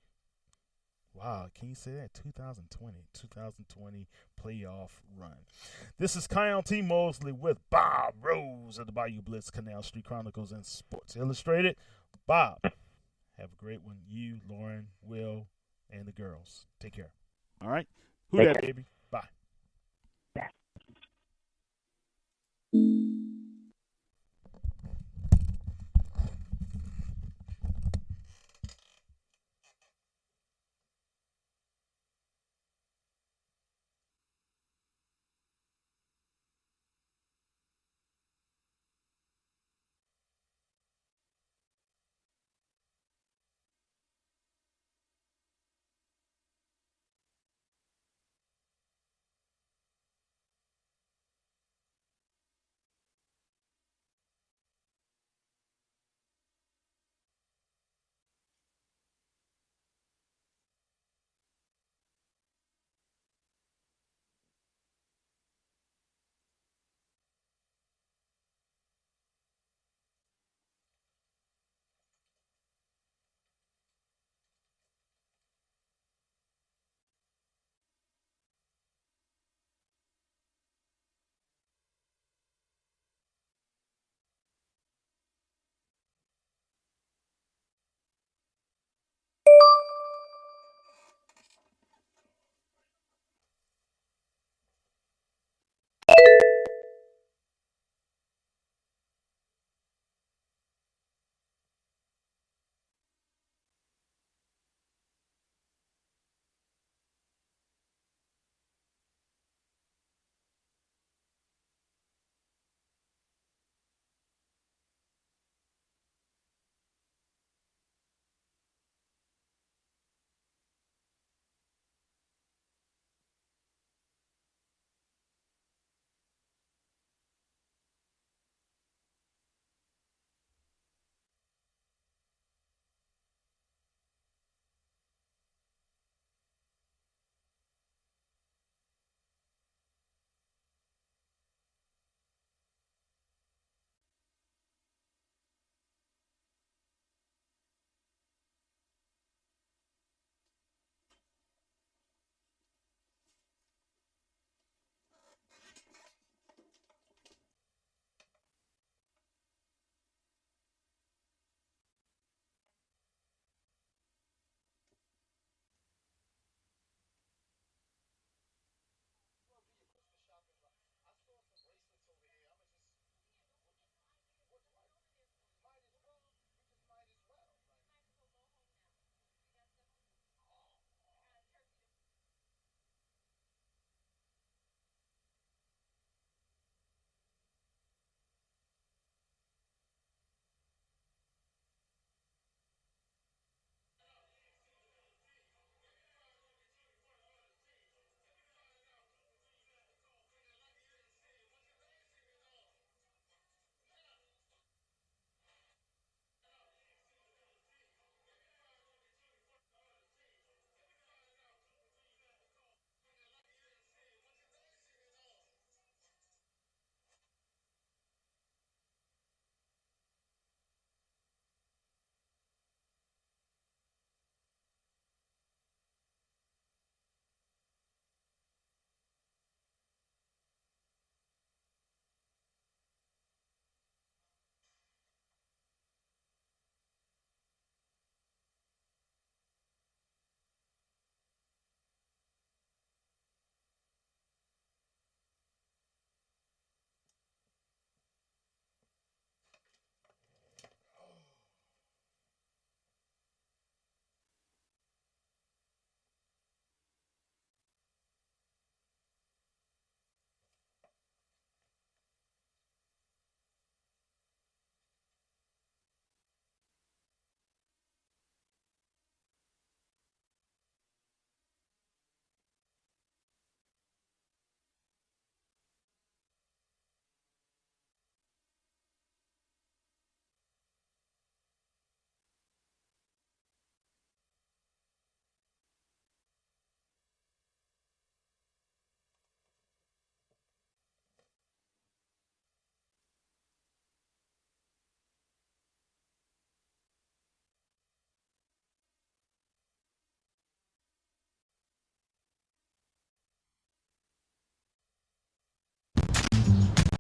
Wow, can you say that? 2020 playoff run. This is Kyle T. Mosley with Bob Rose of the Bayou Blitz, Canal Street Chronicles, and Sports Illustrated. Bob, have a great one. You, Lauren, Will, and the girls. Take care. All right? Who that, baby? Bye.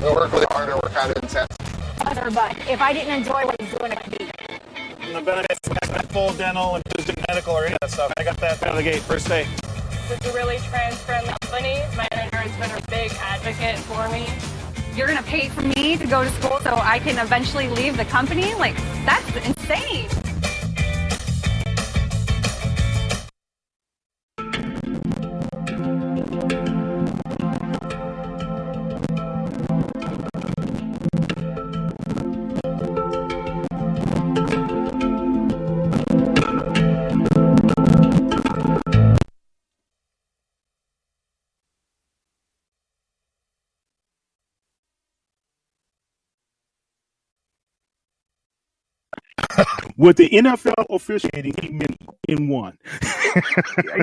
We work really hard and we're kind of intense. But if I didn't enjoy what he's doing, it would be. The benefits, full dental and vision medical or any of that stuff. I got that out of the gate first day. It's a really transparent company. My manager has been a big advocate for me. You're going to pay for me to go to school so I can eventually leave the company? Like, that's insane. With the NFL officiating in one.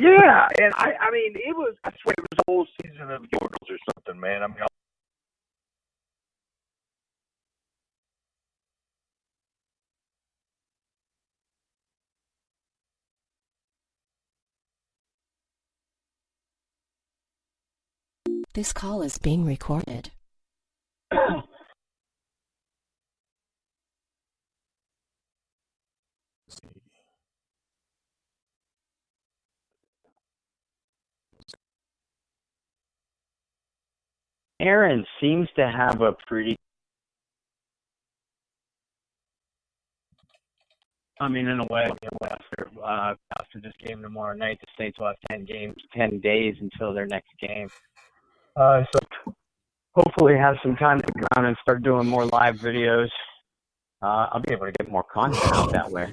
Yeah, and I mean, I swear it was a whole season of Yordles or something, man. I mean, This call is being recorded. Aaron seems to have a pretty. I mean, in a way, after this game tomorrow night, the Saints will have 10 days until their next game. So hopefully have some time to go around and start doing more live videos. I'll be able to get more content out that way.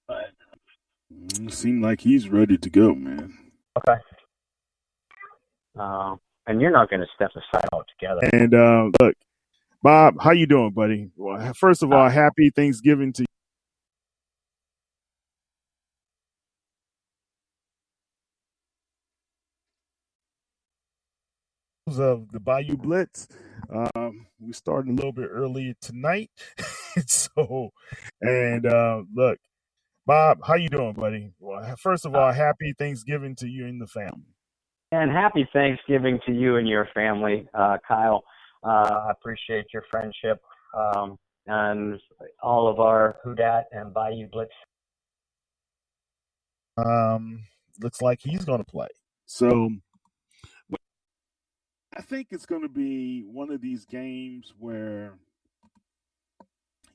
But it seems like he's ready to go, man. okay. And you're not going to step aside altogether. And look, Bob, how you doing, buddy? Well, first of all, happy Thanksgiving to you. Of the Bayou Blitz. We started a little bit earlier tonight. Look, Bob, how you doing, buddy? Well, first of all, happy Thanksgiving to you and the family. And happy Thanksgiving to you and your family, Kyle. I appreciate your friendship and all of our Who Dat and Bayou Blitz. Looks like he's going to play. So I think it's going to be one of these games where,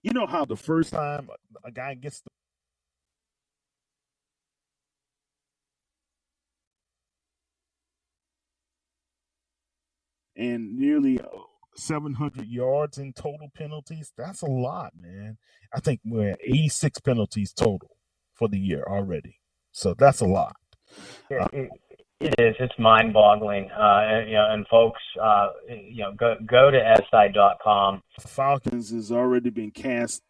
you know how the first time a guy gets the and nearly 700 yards in total penalties. That's a lot, man. I think we're at 86 penalties total for the year already. So that's a lot. It is. It's mind-boggling. And folks, go to si.com. Falcons has already been cast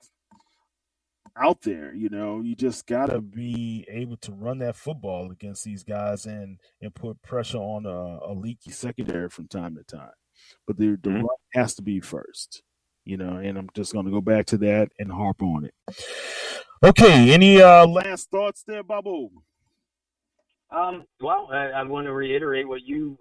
out there. You just got to be able to run that football against these guys and put pressure on a leaky secondary from time to time. But the run has to be first, and I'm just going to go back to that and harp on it. Okay, any last thoughts there, Babu? Well, I want to reiterate what you